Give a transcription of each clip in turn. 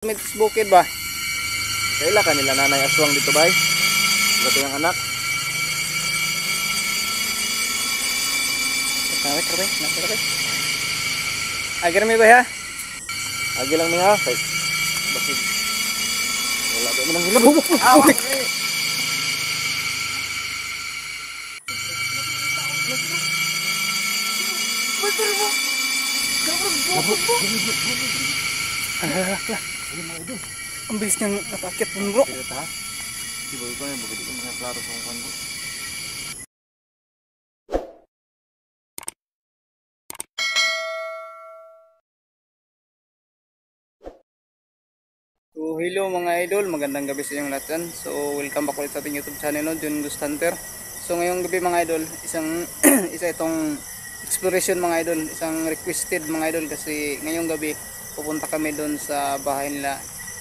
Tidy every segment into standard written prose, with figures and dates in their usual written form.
Mitis bukid ba? Kaila kanila nanay aswang dito bay. Ito yung anak. Narik rabe, narik rabe. Agir mi ba ha? Agi lang mi ha. Bakit? Wala ba nang hilabog. Ang bilis niyang natakit ng bro. Di ba ito yung bukid ito mga klaro sa kong bro. So hello mga idol, magandang gabi sa inyong lahat. So welcome back ulit sa ating YouTube channel, no? John Ghost Hunter. So ngayong gabi mga idol, isa itong exploration mga idol, isang requested mga idol kasi ngayong gabi pupunta kami doon sa bahay nila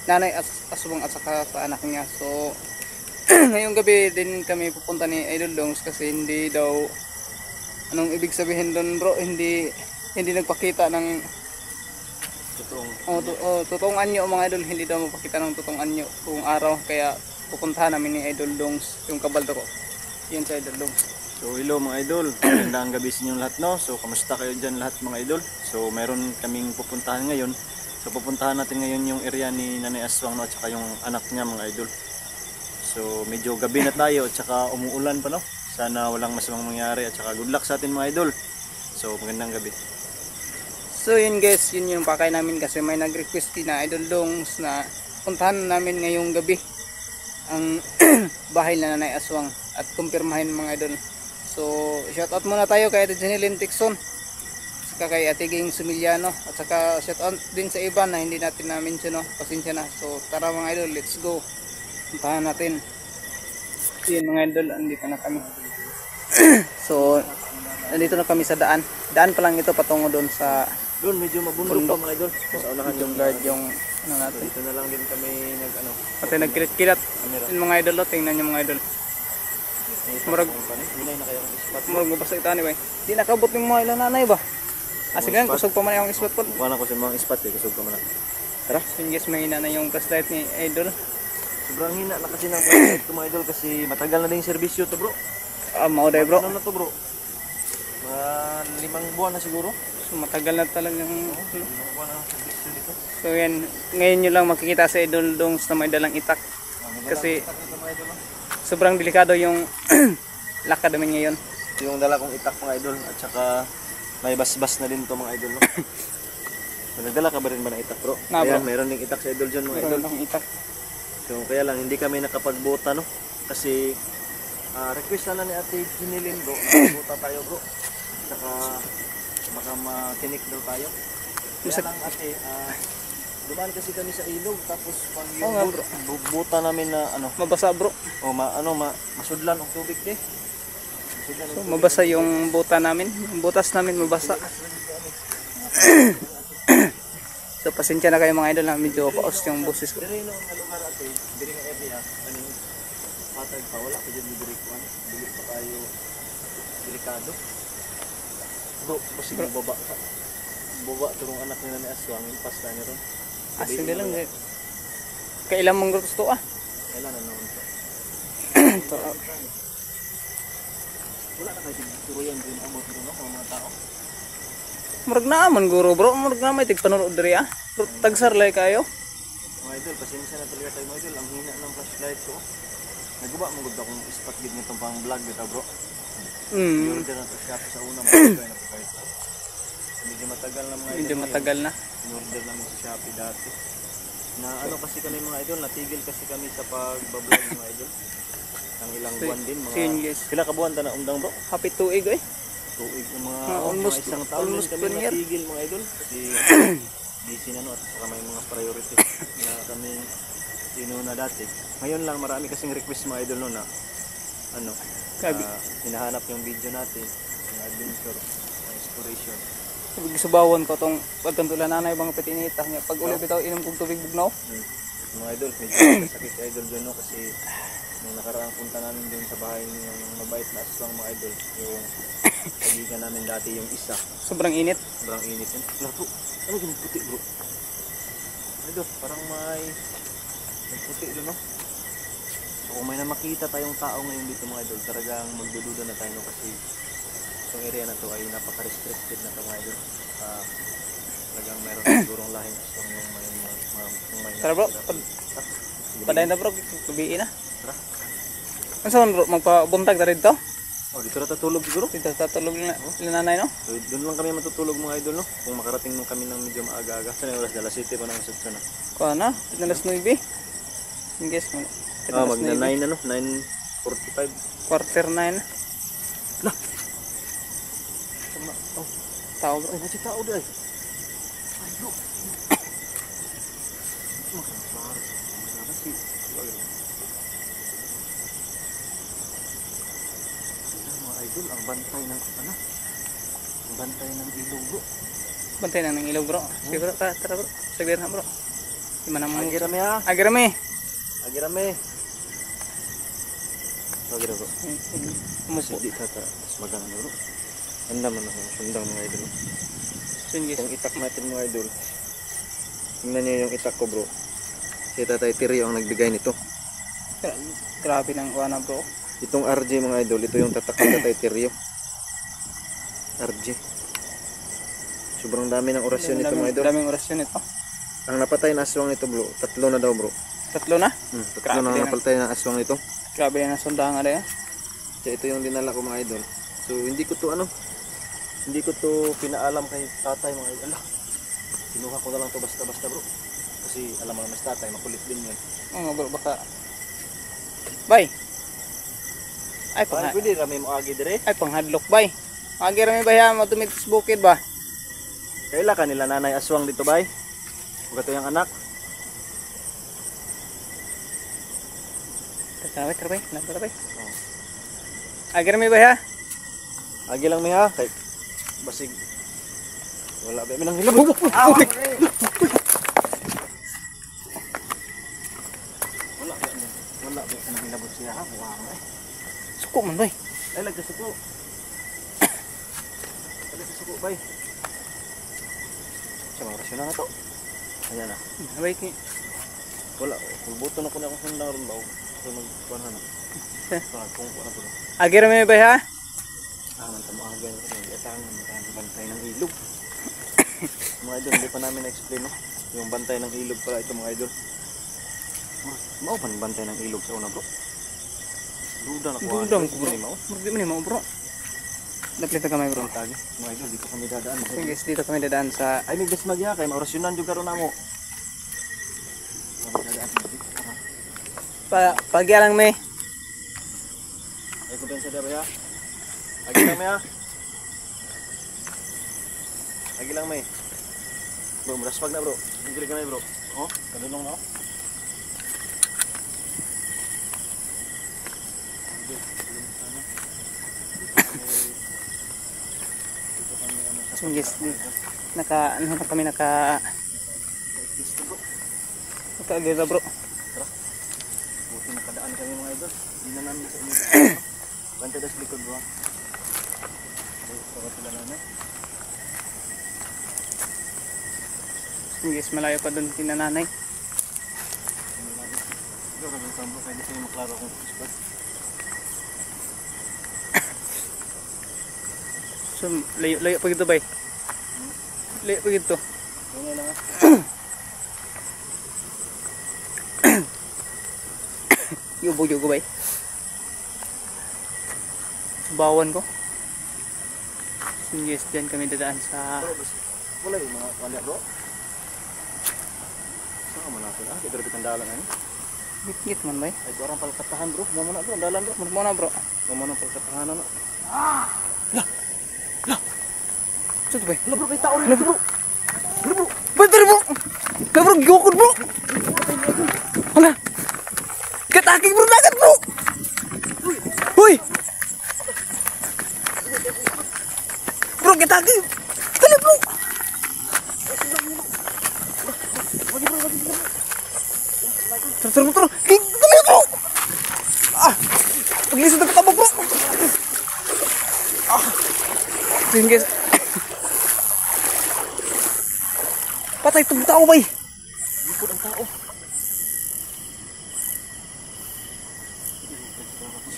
nanay aswang at saka sa anak niya. So ngayong gabi din kami pupunta ni Idol Dongs kasi hindi daw, anong ibig sabihin doon bro, hindi nagpakita ng totoong anyo mga idol, hindi daw mapakita ng totoong anyo kung araw, kaya pupuntahan namin ni Idol Dongs yung kabaldo ko. Yan sa Idol Dongs. So hello mga idol, magandang gabi sa inyong lahat, no? So kamusta kayo dyan lahat mga idol? So meron kaming pupuntahan ngayon. So pupuntahan natin ngayon yung area ni Nanay Aswang, no? At saka yung anak niya mga idol. So medyo gabi na tayo at saka umuulan pa, no? Sana walang masamang mangyari at saka good luck sa atin mga idol. So magandang gabi. So yun guys, yun yung pakay namin kasi may nag-request na Idol Dongs na puntahan namin ngayong gabi ang bahay na Nanay Aswang at kumpirmahin mga idol. So shoutout muna tayo kay Ate Janilyn Tixon, saka kay Ate Ging Sumiliano, at saka shoutout din sa iba na hindi natin na-mention, no? Pasensya na. So tara mga idol, let's go. Puntahan natin. Yun mga idol, andito na kami. So andito na kami sa daan. Daan pa lang ito patungo doon sa Doon medyo mabundok pa mga idol. Sa unahan yung guard yung ano natin. Dito na lang din kami Pati nagkilit-kilat. Yung mga idol, tingnan nyo mga idol. Murag basta itani ba? Di nakabot yung mga ilang nanay ba? Sige, kusog pa man yung spot po. Wala ko sa mga spot eh, kusog pa man. Tara. So guys, may hina na yung flashlight ni Idol. Sobrang hina na kasi ng flashlight ko mga idol kasi matagal na din yung serbisyo to bro. Mauday bro. Ano na to bro? 5 buwan na siguro. So matagal na talagang 5 buwan na ang serbisyo dito. So yan, ngayon nyo lang makikita sa Idol Dongs na may dalang itak. Kasi sobrang delikado yung lakad namin ngayon. Yung dala kong itak mga idol at saka may basbas na din to mga idol, no? So, nagdala ka ba rin ba ng itak bro? Na, bro. Ayan, mayroon ding itak sa idol dyan mga idol. Itak. So kaya lang hindi kami nakapagbota, no? Kasi request na ni Ate Janilyn bro, bota tayo bro. Saka baka matinik daw tayo. Kaya lang ate, dumaan kasi kami sa ilog tapos pag yung buta namin na ano, Mabasa bro. o masudlan ang tubig di. So mabasa yung buta namin. Yung butas namin mabasa. So pasensya na kayo mga idol na medyo paos yung boses ko. Diri no lugar ate, diri nga area kaning patag pa wala pa jud diri kuan. Dili pa tayo delikado. Bro, kasi baba pa. Baba turong anak nila ni Aswang, impas na ni ron. Sige lang. Kailan mong gusto Kailan na naman to? Wala na kayo siguro yan din abot rin ako mga tao. Murag na man guro bro, murag na may tigpanunood diri tagsarlay kayo. Mga idol, pasensya na talaga tayo mga idol, ang hina ng flashlight ko. Naguba mo gud akong spot gid nitong pang vlog bitaw bro. Order na to shop sa una mga idol na price. Medyo matagal na mga idol. Medyo matagal na. In-order namin sa Shopee dati. Na ano kasi kami mga idol, natigil kasi kami sa pag-vlog mga idol. Ang ilang buwan din mga pila ka buwan ta na undang bro? Happy tuig Tuig ng mga almost isang taon almost kami 1 year. natigil mga idol kasi busy na no at saka may mga priority na kami sinuna dati. Ngayon lang marami kasing request mga idol no na ano, hinahanap yung video natin, yung adventure, exploration. Subawan ko tong pagkantulan nanay bang petinita niya. Pag uli bitaw inom kog tubig bugnaw. Mga idol, medyo sakit si idol dyan no kasi nung nakaraang punta namin dun sa bahay ng mabait na aswang mga idol, yung kagigan namin dati yung isa. Sobrang init. Sobrang init yun. Wala po, ano yung puti bro? Idol, parang may puti doon, no? So, kung may na makita tayong tao ngayon dito mga idol, talagang magdududa na tayo, no? Kasi itong area na to ay napaka-restricted na to mga idol. Talagang meron sigurong lahing aswang yung may Tara bro, nakikita. paday na bro, kubiin na. Tara. Ano saan bro, magpabuntag na rin to? Oh, dito na tatulog siguro. Dito tatulog na nanay no? So, doon lang kami matutulog mga idol, no? Kung makarating man kami ng medyo maaga-aga. Saan yung oras? Alas 7 pa naman sa na. Kuha na, pinalas 9. Guess mo. Magna 9 ano? 9:45. Quarter 9. Lah! Oh, tao bro. Ay, nasi tao di ay. Ay, bro. Mga idol, ang bantay ng ano? Ang bantay ng ilog, bro. Bantay na ng ilaw bro. Sige bro, tara bro. Saglir na bro. Di man mo. Agi rame ha. Agrami. Agi rame. Agi rame, bro. Mupo. Hindi tata. Mas maganda, bro. Handa man ako. Sundang mga idol. Sige. Itong itak natin mga idol. Tingnan niyo yung itak ko, bro. Si Tatay Tirio ang nagbigay nito. Grabe ng kuha na bro. Itong RJ mga idol, ito yung tatak ng Tatay Tirio. RJ. Sobrang dami ng orasyon nito mga idol. Daming orasyon ito. Ang napatay na aswang nito, bro, 3 na daw, bro. 3 na? 3 na napatay na aswang nito. Grabe na sundahan rin. So ito yung dinala ko mga idol. So hindi ko to hindi ko to pinaalam kay tatay mga idol. Ala, kinuha ko na lang to basta-basta, bro. Kasi alam mo naman si tatay, makulit din yun. Oo bro, baka. Bay. Ay Parang pwede rami mo agi dire. Ay panghadlok bay. Agi rami bay ha, matumit sa bukid ba? Kaila kanila nanay aswang dito bay. Ug ato yung anak. Tatawit bay, nabara bay. Oh. Agi rami bay ha. Agi lang mi ha kay basig wala ba minang hilab. Wala ba kanang hilabot siya ha. Wow. Suko man bay. Ay lagda suko. Lagda suko bay. Sa mga rasyon na to. Ayan na. Bay ki. Wala. Kulbuto na ko na akong sundang ron ba. So magkuhan na. Kung kuha na to. Agi rami bay ha. Man tamo agay na ito. Iyatangan ng bantay ng ilog. Mga idol, hindi pa namin na-explain, no? Yung bantay ng ilog pala ito mga idol. Mao pa ng bantay ng ilog sa una, bro. Duda na ko. Duda mo bro. Murdi man mo bro. Dapat ka may bro. Tagi, mga idol, dito kami dadaan. Sige guys, dito kami dadaan sa ay may desmagya kay maorasyonan jud karon namo. Kami dadaan dito. pagyalang may. Ay ko ben sa daba ya. Agi lang may ha. Agi lang may. Bro, muraswag na bro. Tingkili ka na bro. Oh, kadulong na. So guys, ano na kami naka-agira bro. Buti nakadaan kami mga idol. Hindi na namin sa inyo. Banta das likod bro. Para sila namin. So guys, malayo pa doon kina nanay. Ito kami sambo kaya di sa'yo maklaro kung spot. So layo pa gito bay. Layo pa gito. Ano lang ha? Yubo bay. Bawan ko. So guys, dyan kami dadaan sa Wala yung mga wala bro. Saan ka malapit? Ito rin kandalan na yun. git man bay. Ay ito orang palkatahan bro. Mamuna bro, andalan bro. Muna bro. Mamuna palkatahan na. Saan bay? Wala bro, may tao rin bro. Betul bro. Nah bro, gokul bro. Wala. Ketaking bro, nagat bro. Huy. Bro, ketaking. Kita lihat bro. Terus. Kita lihat bro. Paglis itu ketabok bro. Sini guys. Patay itong tao bay.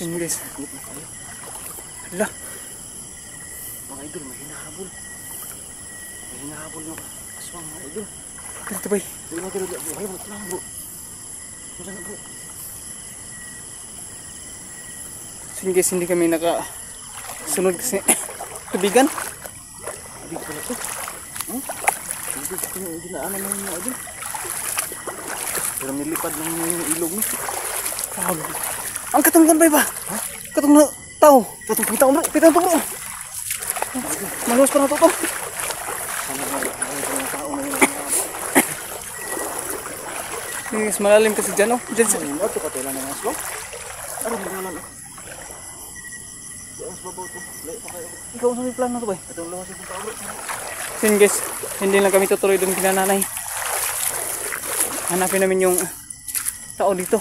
Yun guys. Init na tayo. Hala. Mga idol, may hinahabol. May hinahabol ng aswang mga idol. Dito bay. Uy, mga idol, ay, wala lang bro. Wala na bro. So yun guys, hindi kami sunod kasi tubigan. Hindi pala ito. Hindi ko yung dinaanan na yung mga idol. Pero nilipad lang yung ilog mo. Grabe. Ang katunggan bay ba? Ha? Katong na tao. Katong kita bro. Kita to bro. Maluwas pa na to. Sana mga tao na yung mga bro. Guys, malalim kasi dyan oh. Dyan sa... Ano ito katilan ng aswang? Ano magalan oh? Diyan sa babaw ito. Layo pa kayo. Ikaw sa may plano to bay. Itong luwas yung tao bro. So yun guys, hindi lang kami tutuloy doon kina nanay. Hanapin namin yung tao dito.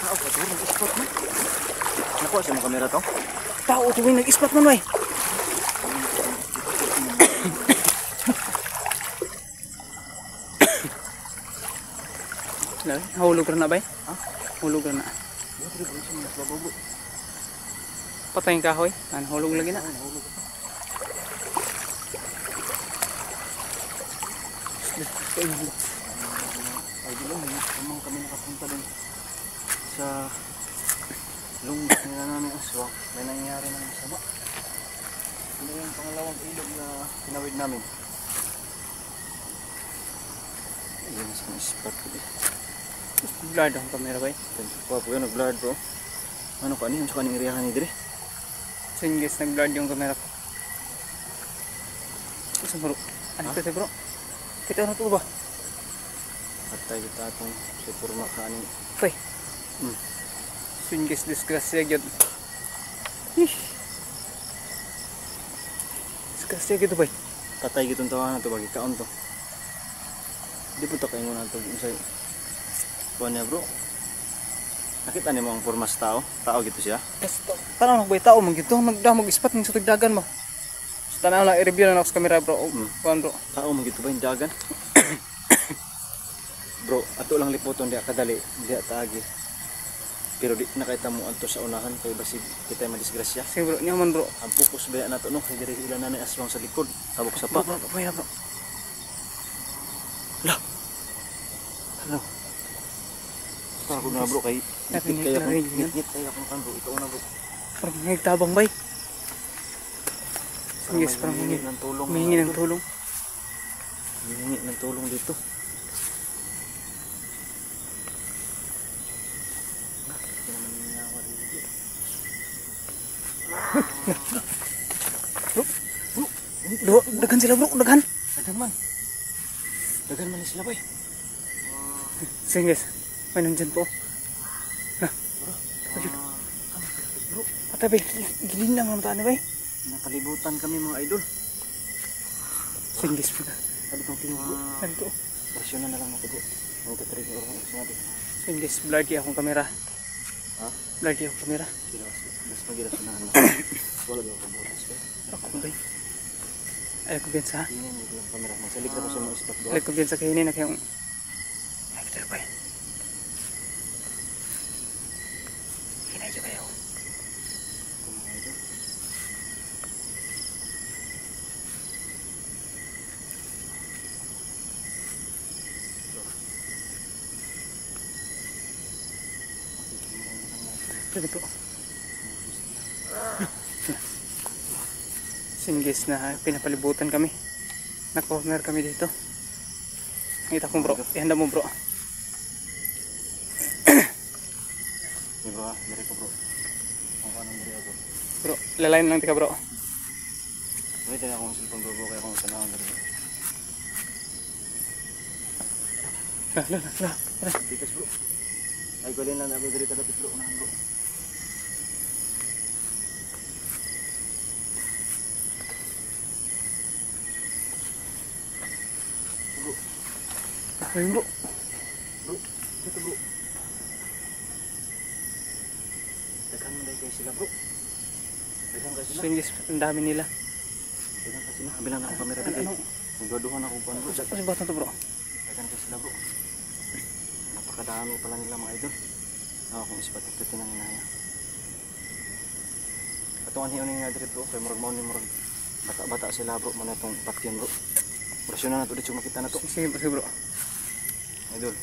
Tao pa ito. Nag-spot mo. Nakuha siya mga kamera to? Tao ito bay, nag-spot man bay. Hulog na bay? Ha? Hulog na. Buti rin siya mga babaw bro. Patay yung kahoy. Hulog lagi na. Ay di lang, kamang kami nakapunta din sa lunggas na nanay aswang. May nangyari ng masama. Ito yung pangalawang ilog na tinawid namin. Ayun, sa mga spot ko din. Blurred ang camera bay. Pa po yun, nag-blurred bro. Ano ka niyan sa kaning iriyahan ni Dre? So yun guys, nag-blurred yung camera ko. Isa bro. Ano ito bro? Kita na ito ba? Patay kita itong si Purma kaning. Patay. So yun guys, disgrasya yun. Disgrasya yun ito bay. Patay kitong tawanan ito, bagi kaon to. Di po kayo muna ito sa buwan niya bro. Nakita niyo mo ang Purma sa tao? Tao gitu siya? Yes, parang nagbay tao man gito. Magdamog ispat ng sa tagdagan mo. So tanaw lang, i-review na ako sa camera bro. Kuhan bro. Tao man gitu ba yung dagan? Bro, ato lang lipoton di kadali, di taagi. Pero di nakita mo anto sa unahan kay basig kita madisgrasya. Sige bro, nyaman bro. Ang focus ba nato no kay diri ilan na ni aswang sa likod, tabok sa pa. Bro, bro, bro. Lah. Hello. Ako na bro kay Napinig kaya na ko rin yun. ngit kaya akong kan bro, ikaw na bro. Parang nagtabang bay. Yes, parang humingi ng tulong. Humingi ng tulong. Humingi ng tulong dito. Bro, dagan sila bro, dagan. Dagan man. Dagan man sila boy. Sige guys, may nandyan po. Na, ayun. Bro, Patay bay, gilin lang naman tayo bay. nakalibutan kami mga idol. Sige guys, bro. Sabi kong tingin bro. Ano to? Presyonan na lang natin bro. Ang tatarik ng orang sa natin. Sige guys, blurry akong kamera. Ha? Blurry akong kamera. Sila mas magirasunahan na. Wala ba ako bukas ko? Ako bay. Ay ko biyan sa. Tingnan mo yung camera. Magsalig na ko sa mga spot doon. Ay ko biyan sa kainin na kayong. Ay kita bay. Kinaya kayo. Mga idol. Pwede po. Singgis na pinapalibutan kami. Naka-corner kami dito. Nakita ko bro. Ihanda mo bro. Hey bro, dari ko bro. Ang kanang dari ako. Bro, lalayan lang tika bro. Wait, tanya akong cellphone bro kaya akong sanahan dari. La. Tikas bro. Ay galin lang ako dari kadapit bro unahan bro. Ayun bro. Bro, ito bro. Daghan mo dahil kayo sila bro. Daghan kayo sila. Singgis, ang dami nila. Daghan kayo sila. Kabilang na akong kamera dito. Ano? Magduduhan ako bro. Ano si bata to bro? Daghan kayo sila bro. Napakadami pala nila mga idol. Ako kung ispat ito tinanginaya. Atong anhi uning nga diri bro, kay murag mao ni murag bata-bata sila bro, man itong patyon bro. Presyon na nato dito makita na to. Sige bro. Idol,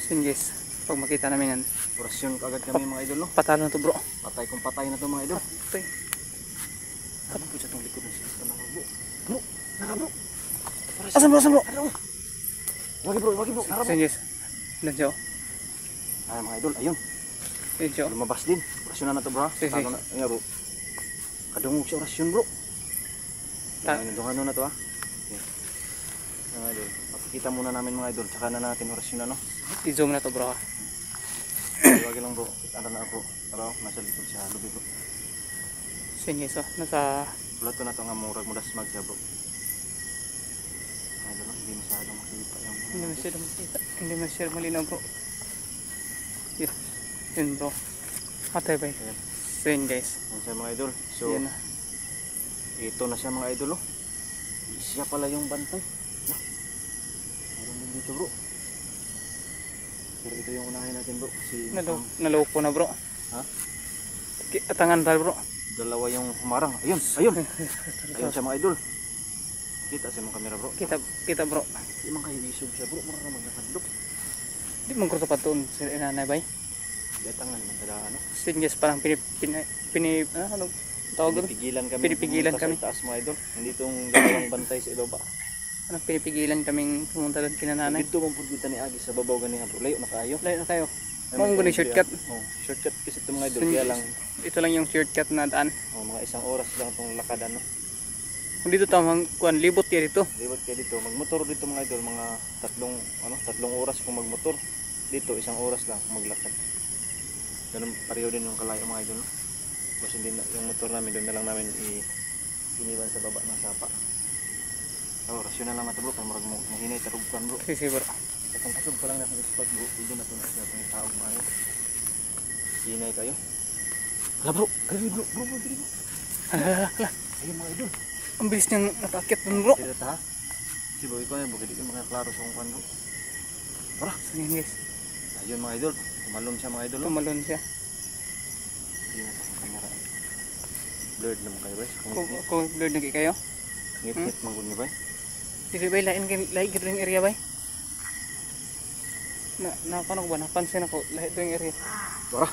Sige guys, pag makita namin yan, presyon kagad kami mga idol no. patalo na to bro. Patay kung patay na to mga idol. Patay. Ano po sa itong likod ng sila na bro? Bro, naka bro. Asan bro? Wagi bro, nara bro. Sige guys, dan siya. Ay mga idol, ayun. Ayun siya. Lumabas din. Rasyon na to bro. Sige. Talo na. Ayun bro. Kadungog siya rasyon bro. Dungan na to ha. Okay. Mga idol, papakita muna namin mga idol. Tsaka na natin rasyon na no. I-zoom na to bro. Wagi lang bro. Ano na bro. Pero nasa likod siya. Lubi bro. Sige guys, nasa... Plato na to nga murag mudas mag siya bro. Mga idol, hindi masyadong makita yung... Hindi masyadong makita. Hindi masyadong malinaw bro. Yeah. Yun bro. Matay ba? Ayan. So yun guys. Yan siya mga idol. So, Yan na. ito na siya mga idol oh. Siya pala yung bantay. Meron din dito bro. Pero ito yung unahin natin bro. Si Naloko na bro. Ha? Atangan tayo bro. Dalawa yung humarang. Ayun, ayun. Ayun siya mga idol. Kita sa mga kamera bro. Kita bro. Di man kayo isog siya bro. Mara naman nakadlok. Di mong kurto pa doon sa inanay bay. Datangan naman tada ano. Sige guys, parang ano tawag doon? Pinipigilan kami. Sa taas mga idol. Hindi itong dalawang bantay sa ibaba. Ano, pinipigilan kaming pumunta doon kina nanay. Dito mong pudguta ni Agi sa babaw ganihan bro. Layo na kayo. Layo na kayo. Mong guni shortcut. Oh, shortcut kasi ito mga idol. Kaya lang Ito lang yung shortcut na daan. mga isang oras lang itong lakad ano. Kung dito tamang kuan libot kaya dito. Liwat kayo dito. Magmotor dito mga idol. Mga tatlong oras kung magmotor. Dito isang oras lang kung maglakad. Ganun pareho din yung kalayo mga idol. No? Tapos hindi na, yung motor namin doon na lang namin iniwan sa baba ng sapa. Oh, rasyon na lang natin bro. Kaya marag mo nahinay tarugkan bro. Sige bro. Katong kasog pa lang na akong spot bro. Hindi na ito na siya itong taog maayo. Hinay kayo. Hala bro. Dali bro. Bro. Hala. Ayun mga idol. Ang bilis niyang nakakit doon bro. Tira ta ha. Si boy ko na bukid yung mga klaro sa kong kwan bro. Tara. So yan guys. Ayun mga idol. Tumalon siya mga idol. No? Tumalon siya. Hindi na sa kamera. Blurred naman kayo guys. Kung blurred na kayo. Ngit-ngit manggod ni bay. Sige bay, lain gito yung area bay. Paano ko ba? Napansin ako. Lahat ito yung area. Tara.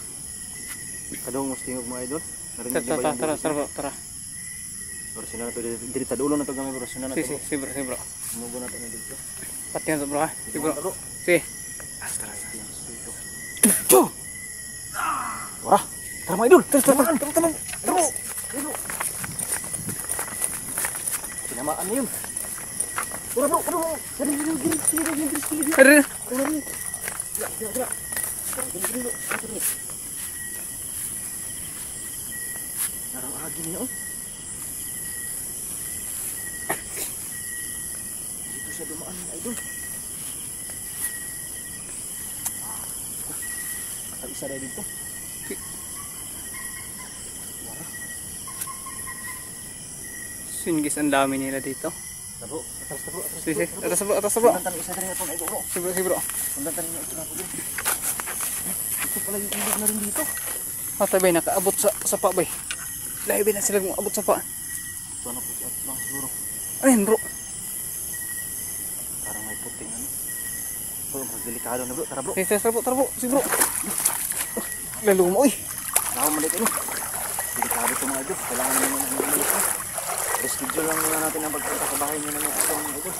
Kadong mas tingog mga idol. Narinig niyo ba yung bukas? Tara. Pero sila na ito. Diri tadulo na ito kami bro. Sila na ito bro. Si bro. Sumugo na ito na dito. Pati na ito bro ha. Si bro. Bro. Sige. Tara. Tara. Tara mga idol. Tara. Tinamaan na yun. Tara bro. Tara. Narang agi niya oh. Dito siya dumaan mga idol. Isa rin dito. Singis ang dami nila dito. Bro, atas bro. Sige. Atas bro. Puntan isa rin ito na ito bro. Si bro. Puntan niya ito na ito. Ito pala yung ilog na rin dito. Matay bay, nakaabot sa pa bay. Lahi bay na sila kung abot sa pa. Ito na po siya at lang siguro. Ayun bro. Parang may puting ano. Bro, delikado na bro. Tara bro. Sige, tara bro. Si bro. Lalo mo oy. Nakamalik ano. Delikado ito mga idol. Kailangan naman ng umalis na. Reschedule lang muna natin ang pagpunta sa bahay niyo na mga itong mga idol.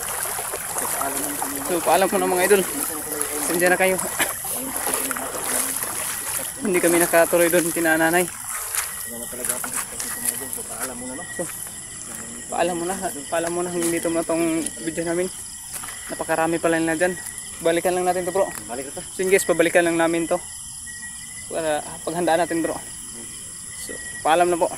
So paalam ko na mga idol. Sendya na kayo. Hindi kami nakatuloy doon kinananay. Wala na talaga akong sa mga idol. So paalam muna no. So paalam muna hanggang dito na tong video namin. Napakarami pala nila dyan. Balikan lang natin to bro. Balik ito. So guys, pabalikan lang namin to. Para paghandaan natin bro. So paalam na po.